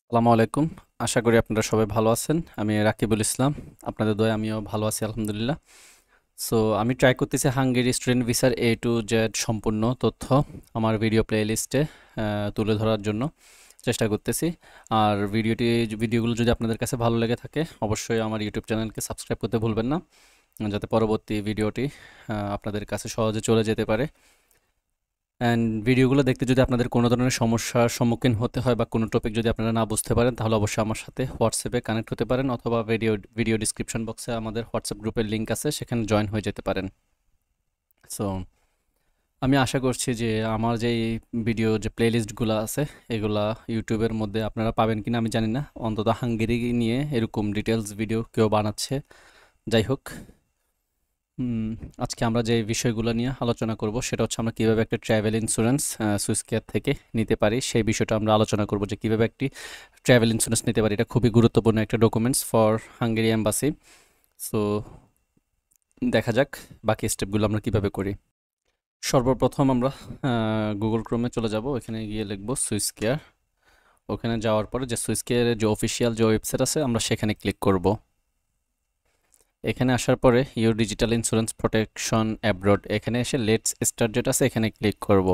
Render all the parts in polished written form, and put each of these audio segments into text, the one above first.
আসসালামু আলাইকুম। আশা করি আপনারা সবাই ভালো আছেন। আমি রাকিবুল ইসলাম। আপনাদের দয়ায় আমিও ভালো আছি আলহামদুলিল্লাহ। সো আমি ট্রাই করতেছি হাঙ্গেরি স্টুডেন্ট ভিসার টু জেড সম্পূর্ণ তথ্য আমার ভিডিও প্লেলিস্টে তুলে ধরার জন্য চেষ্টা করতেছি। আর ভিডিওগুলো যদি আপনাদের কাছে ভালো লেগে থাকে অবশ্যই আমার ইউটিউব চ্যানেলকে সাবস্ক্রাইব করতে ভুলবেন না, যাতে পরবর্তী ভিডিওটি আপনাদের কাছে সহজে চলে যেতে পারে। অ্যান্ড ভিডিওগুলো দেখতে যদি আপনাদের কোনো ধরনের সমস্যার সম্মুখীন হতে হয় বা কোনো টপিক যদি আপনারা না বুঝতে পারেন, তাহলে অবশ্যই আমার সাথে হোয়াটসঅ্যাপে কানেক্ট হতে পারেন, অথবা ভিডিও ডিসক্রিপশন বক্সে আমাদের হোয়াটসঅ্যাপ গ্রুপের লিঙ্ক আছে, সেখানে জয়েন হয়ে যেতে পারেন। সো আমি আশা করছি যে আমার যেই ভিডিও যে প্লেলিস্টগুলো আছে এগুলা ইউটিউবের মধ্যে আপনারা পাবেন কিনা আমি জানি না, অন্তত হাঙ্গেরি নিয়ে এরকম ডিটেলস ভিডিও কেউ বানাচ্ছে। যাই হোক, হুম, আজকে আমরা যে বিষয়গুলো নিয়ে আলোচনা করব সেটা হচ্ছে আমরা কিভাবে একটা ট্রাভেল ইন্স্যুরেন্স সুইস কেয়ার থেকে নিতে পারি, সেই বিষয়টা আমরা আলোচনা করব যে কিভাবে একটি ট্রাভেল ইন্স্যুরেন্স নিতে পারি। এটা খুবই গুরুত্বপূর্ণ একটা documents for Hungary embassy. So দেখা যাক বাকি স্টেপগুলো আমরা কিভাবে করি। সর্বপ্রথম আমরা গুগল ক্রোমে চলে যাব, ওখানে গিয়ে লিখব সুইস কেয়ার। ওখানে যাওয়ার পরে যে সুইস কেয়ারের যে অফিসিয়াল যে ওয়েবসাইট আছে আমরা সেখানে ক্লিক করব। এখানে আসার পরে your digital insurance protection abroad, এখানে এসে লেটস স্টার্ট যেটা আছে এখানে ক্লিক করব।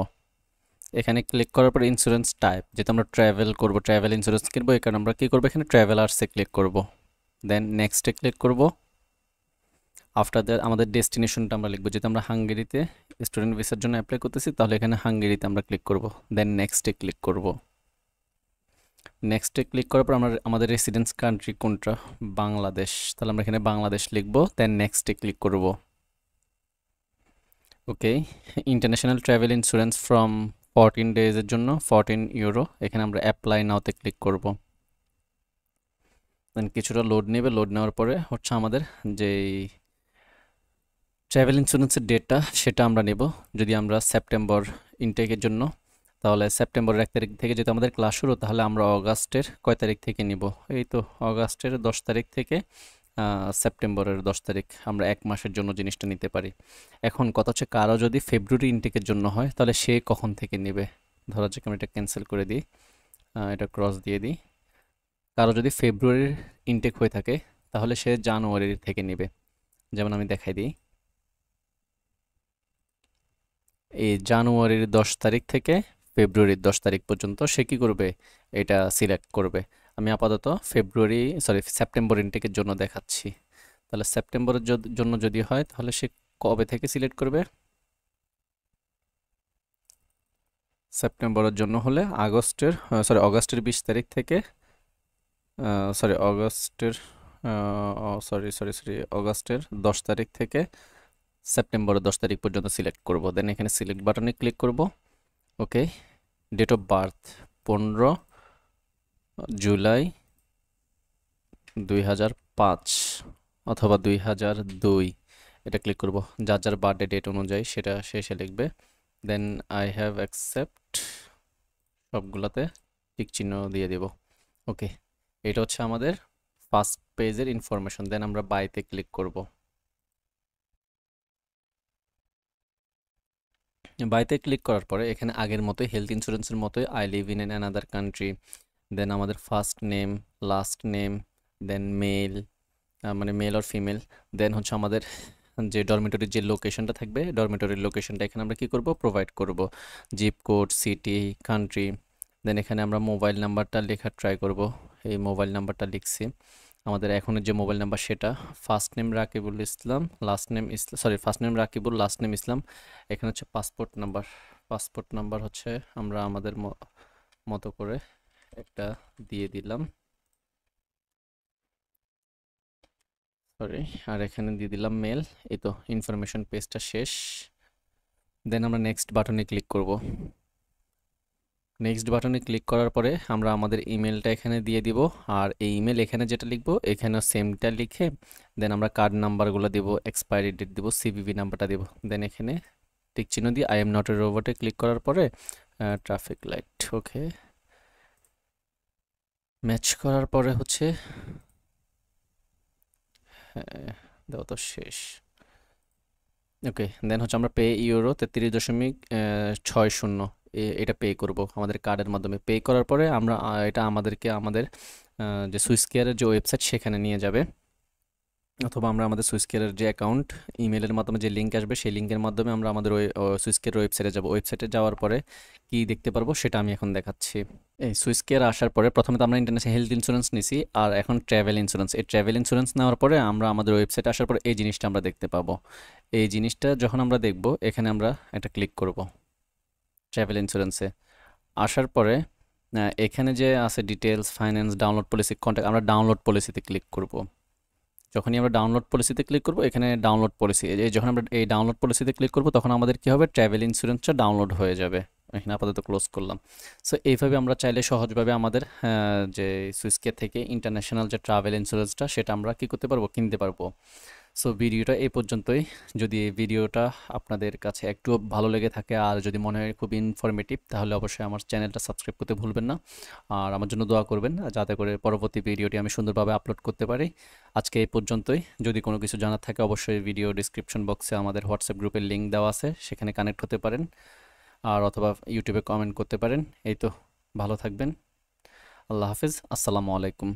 এখানে ক্লিক করার পর ইন্স্যুরেন্স টাইপ, যেহেতু আমরা ট্রাভেল করব, ট্রাভেল ইন্স্যুরেন্স কিনবো, এই কারণে আমরা কী করবো, এখানে ট্রাভেলার্সে ক্লিক করব। দেন নেক্সটে ক্লিক করব। আফটার দ্যাট আমাদের ডেস্টিনেশনটা আমরা লিখবো, যেহেতু আমরা হাঙ্গেরিতে স্টুডেন্ট ভিসার জন্য অ্যাপ্লাই করতেছি, তাহলে এখানে হাঙ্গেরিতে আমরা ক্লিক করব। দেন নেক্সটে ক্লিক করব। নেক্সটে ক্লিক করার পর আমরা আমাদের রেসিডেন্স কান্ট্রি কোনটা, বাংলাদেশ, তাহলে আমরা এখানে বাংলাদেশ লিখবো। দেন নেক্সটে ক্লিক করব। ওকে, ইন্টারন্যাশনাল ট্রাভেল ইন্স্যুরেন্স ফ্রম 14 ডেজের জন্য 14 ইউরো, এখানে আমরা অ্যাপ্লাই নাওতে ক্লিক করব। দেন কিছুটা লোড নেবে, লোড নেওয়ার পরে হচ্ছে আমাদের যেই ট্রাভেল ইন্স্যুরেন্সের ডেটটা সেটা আমরা নেব। যদি আমরা সেপ্টেম্বর ইনটেকের জন্য, তাহলে সেপ্টেম্বরের 1 তারিখ থেকে যেহেতু আমাদের ক্লাস শুরু, তাহলে আমরা অগাস্টের কয় তারিখ থেকে নিব, এই তো অগাস্টের 10 তারিখ থেকে সেপ্টেম্বরের 10 তারিখ আমরা 1 মাসের জন্য জিনিসটা নিতে পারি। এখন কথা হচ্ছে কারো যদি ফেব্রুয়ারি ইনটেকের জন্য হয় তাহলে সে কখন থেকে নেবে। ধরা যাক আমি এটা ক্যান্সেল করে দিই, এটা ক্রস দিয়ে দিই। কারো যদি ফেব্রুয়ারির ইনটেক হয়ে থাকে তাহলে সে জানুয়ারির থেকে নেবে। যেমন আমি দেখাই দিই, এই জানুয়ারির 10 তারিখ থেকে ফেব্রুয়ারির 10 তারিখ পর্যন্ত সে কী করবে, এটা সিলেক্ট করবে। আমি আপাতত সেপ্টেম্বর ইনটেকের জন্য দেখাচ্ছি। তাহলে সেপ্টেম্বরের জন্য যদি হয় তাহলে সে কবে থেকে সিলেক্ট করবে, সেপ্টেম্বরের জন্য হলে অগাস্টের 20 তারিখ থেকে, সরি অগাস্টের অগাস্টের 10 তারিখ থেকে সেপ্টেম্বরের 10 তারিখ পর্যন্ত সিলেক্ট করব। দেন এখানে সিলেক্ট বাটনে ক্লিক করব। ওকে, ডেট অফ বার্থ 15 জুলাই 2005 অথবা 2002, এটা ক্লিক করব। যার যার বার্থডে ডেট অনুযায়ী সেটা শেষে লিখবে। দেন আই হ্যাভ অ্যাকসেপ্ট, সবগুলোতে টিক চিহ্ন দিয়ে দেব। ওকে, এটা হচ্ছে আমাদের ফার্স্ট পেজের ইনফরমেশন। দেন আমরা বাইতে ক্লিক করব। বাইতে ক্লিক করার পরে এখানে আগের মতোই হেলথ ইন্স্যুরেন্সের মতোই I live in another country, then আমাদের first name, last name, then male, মানে মেল অর ফিমেল, দেন হচ্ছে আমাদের যে ডরমিটরির যে লোকেশনটা থাকবে ডরমিটরির লোকেশনটা এখানে আমরা কি করব, প্রোভাইড করব। জিপ কোড, সিটি, কান্ট্রি, দেন এখানে আমরা মোবাইল নাম্বারটা লেখার ট্রাই করব। এই মোবাইল নাম্বারটা লিখছি, আমাদের এখনের যে মোবাইল নাম্বার সেটা। First name Rakibul Islam, first name Rakibul, last name Islam. এখানে হচ্ছে পাসপোর্ট নাম্বার, পাসপোর্ট নাম্বার হচ্ছে আমরা আমাদের মতো করে একটা দিয়ে দিলাম, সরি, আর এখানে দিয়ে দিলাম মেল। এই তো ইনফরমেশন পেজটা শেষ। দেন আমরা নেক্সট বাটনে ক্লিক করব। নেক্সট বাটনে ক্লিক করার পরে আমরা আমাদের ইমেলটা এখানে দিয়ে দিব, আর এই ইমেল এখানে যেটা লিখবো এখানেও সেমটা লিখে দেন আমরা কার্ড নাম্বারগুলো দিব, এক্সপায়ারি ডেট দিব, সিভিভি নাম্বারটা দিব। দেন এখানে টিক চিহ্ন দিয়ে আই এম নট এ রোবটে ক্লিক করার পরে ট্রাফিক লাইট, ওকে, ম্যাচ করার পরে হচ্ছে দেওয়া তো শেষ। ওকে, দেন হচ্ছে আমরা পে ইউরো 33.60 এটা পে করব আমাদের কার্ডের মাধ্যমে। পে করার পরে আমরা এটা আমাদেরকে আমাদের যে সুইস কেয়ারের যে ওয়েবসাইট সেখানে নিয়ে যাবে, অথবা আমরা আমাদের সুইস কেয়ারের যে অ্যাকাউন্ট ইমেলের মাধ্যমে যে লিঙ্ক আসবে সেই লিঙ্কের মাধ্যমে আমরা আমাদের ওই সুইস কেয়ার ওয়েবসাইটে যাব। ওয়েবসাইটে যাওয়ার পরে কি দেখতে পারবো সেটা আমি এখন দেখাচ্ছি। এই সুইস কেয়ার আসার পরে প্রথমে তো আমরা ইন্টারন্যাশনাল হেলথ ইন্স্যুরেন্স নিছি, আর এখন ট্রাভেল ইন্স্যুরেন্স। এই ট্রাভেল ইন্স্যুরেন্স নেওয়ার পরে আমরা আমাদের ওয়েবসাইটে আসার পরে এই জিনিসটা আমরা দেখতে পাবো। এই জিনিসটা যখন আমরা দেখব, এখানে আমরা এটা ক্লিক করব ট্রাভেল ইন্স্যুরেন্সে। আসার পরে এখানে যে আছে details, finance, download policy, contact, আমরা ডাউনলোড পলিসিতে ক্লিক করব। যখনই আমরা ডাউনলোড পলিসিতে ক্লিক করব, এখানে ডাউনলোড পলিসি, এই যখন আমরা এই ডাউনলোড পলিসিতে ক্লিক করব তখন আমাদের কি হবে, ট্রাভেল ইন্স্যুরেন্সটা ডাউনলোড হয়ে যাবে। এখানে আপাতত ক্লোজ করলাম। সো এইভাবে আমরা চাইলে সহজভাবে আমাদের যে সুইসকেয়ার থেকে ইন্টারন্যাশনাল যে ট্রাভেল ইন্স্যুরেন্সটা সেটা আমরা কি করতে পারবো, কিনতে পারবো। সো ভিডিওটা এই পর্যন্তই। যদি এই ভিডিওটা আপনাদের কাছে একটু ভালো লেগে থাকে আর যদি মনে হয় খুব ইনফরমেটিভ, তাহলে অবশ্যই আমার চ্যানেলটা সাবস্ক্রাইব করতে ভুলবেন না। আর আমার জন্য দোয়া করবেন যাতে করে পরবর্তী ভিডিওটি আমি সুন্দরভাবে আপলোড করতে পারি। আজকে এই পর্যন্তই। যদি কোনো কিছু জানার থাকে অবশ্যই ভিডিও ডিসক্রিপশন বক্সে আমাদের হোয়াটসঅ্যাপ গ্রুপের লিঙ্ক দেওয়া আছে, সেখানে কানেক্ট হতে পারেন, আর অথবা ইউটিউবে কমেন্ট করতে পারেন। এই তো, ভালো থাকবেন। আল্লাহ হাফিজ, আসসালামু আলাইকুম।